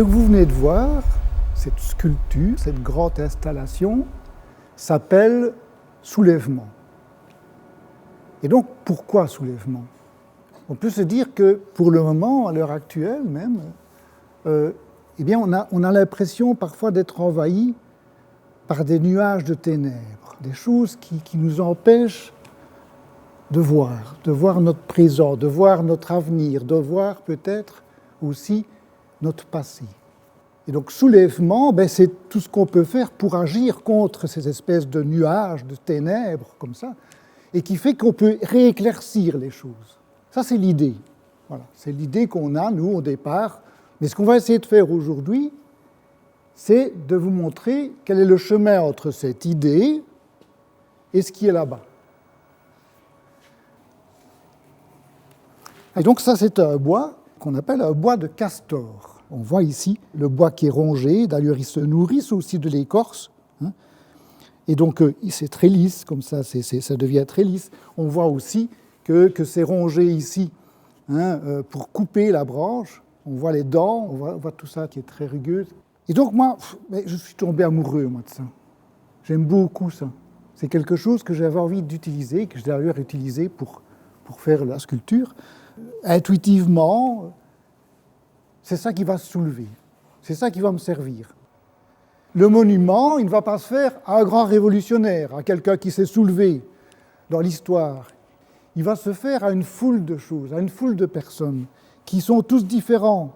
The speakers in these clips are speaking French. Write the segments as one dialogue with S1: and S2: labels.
S1: Ce que vous venez de voir, cette sculpture, cette grande installation, s'appelle soulèvement. Et donc, pourquoi soulèvement? On peut se dire que, pour le moment, à l'heure actuelle même, eh bien, on a l'impression parfois d'être envahi par des nuages de ténèbres, des choses qui nous empêchent de voir notre présent, de voir notre avenir, de voir peut-être aussi notre passé. Et donc, soulèvement, c'est tout ce qu'on peut faire pour agir contre ces espèces de nuages, de ténèbres, comme ça, et qui fait qu'on peut rééclaircir les choses. Ça, c'est l'idée. Voilà. C'est l'idée qu'on a, nous, au départ. Mais ce qu'on va essayer de faire aujourd'hui, c'est de vous montrer quel est le chemin entre cette idée et ce qui est là-bas. Et donc ça, c'est un bois qu'on appelle un bois de castor. On voit ici le bois qui est rongé, d'ailleurs ils se nourrissent aussi de l'écorce, hein. Et donc c'est très lisse, comme ça, ça devient très lisse. On voit aussi que c'est rongé ici, hein, pour couper la branche. On voit les dents, on voit tout ça qui est très rugueux. Et donc moi, je suis tombé amoureux moi, de ça. J'aime beaucoup ça. C'est quelque chose que j'avais envie d'utiliser, que j'ai d'ailleurs utilisé pour faire la sculpture. Intuitivement, c'est ça qui va se soulever, c'est ça qui va me servir. Le monument, il ne va pas se faire à un grand révolutionnaire, à quelqu'un qui s'est soulevé dans l'histoire. Il va se faire à une foule de choses, à une foule de personnes qui sont tous différents.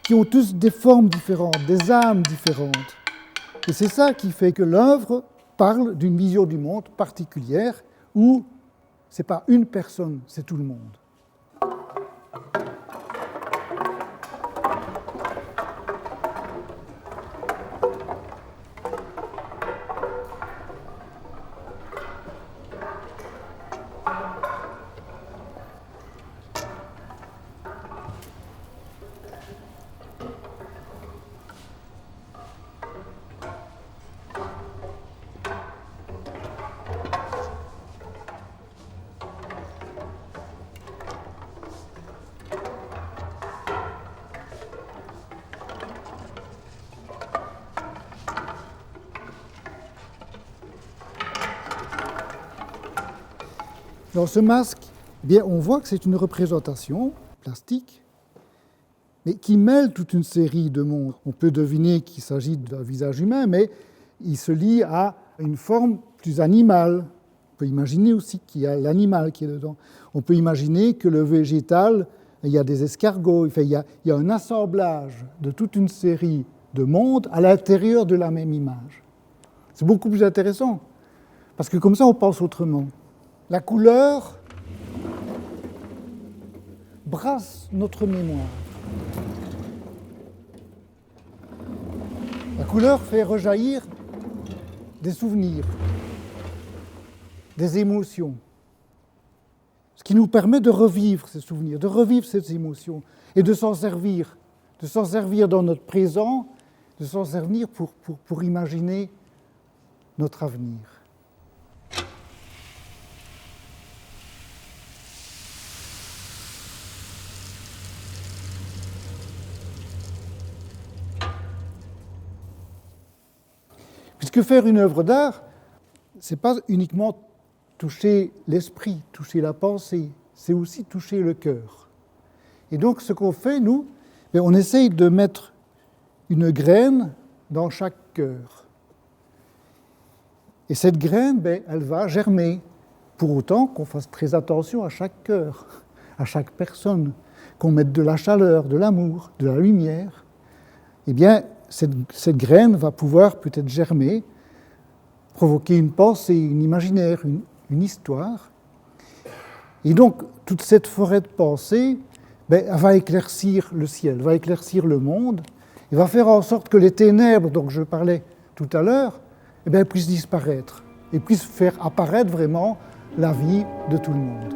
S1: Qui ont tous des formes différentes, des âmes différentes. Et c'est ça qui fait que l'œuvre parle d'une vision du monde particulière où ce n'est pas une personne, c'est tout le monde. Dans ce masque, eh bien, on voit que c'est une représentation plastique, mais qui mêle toute une série de mondes. On peut deviner qu'il s'agit d'un visage humain, mais il se lie à une forme plus animale. On peut imaginer aussi qu'il y a l'animal qui est dedans. On peut imaginer que le végétal, il y a des escargots, il y a un assemblage de toute une série de mondes à l'intérieur de la même image. C'est beaucoup plus intéressant, parce que comme ça, on pense autrement. La couleur brasse notre mémoire. La couleur fait rejaillir des souvenirs, des émotions, ce qui nous permet de revivre ces souvenirs, de revivre ces émotions et de s'en servir dans notre présent, de s'en servir pour imaginer notre avenir. Puisque faire une œuvre d'art, ce n'est pas uniquement toucher l'esprit, toucher la pensée, c'est aussi toucher le cœur. Et donc ce qu'on fait, nous, on essaye de mettre une graine dans chaque cœur. Et cette graine, elle va germer, pour autant qu'on fasse très attention à chaque cœur, à chaque personne, qu'on mette de la chaleur, de l'amour, de la lumière. Eh bien, cette graine va pouvoir peut-être germer, provoquer une pensée, une imaginaire, une histoire. Et donc, toute cette forêt de pensée, elle va éclaircir le ciel, va éclaircir le monde, et va faire en sorte que les ténèbres dont je parlais tout à l'heure, puissent disparaître, et puissent faire apparaître vraiment la vie de tout le monde.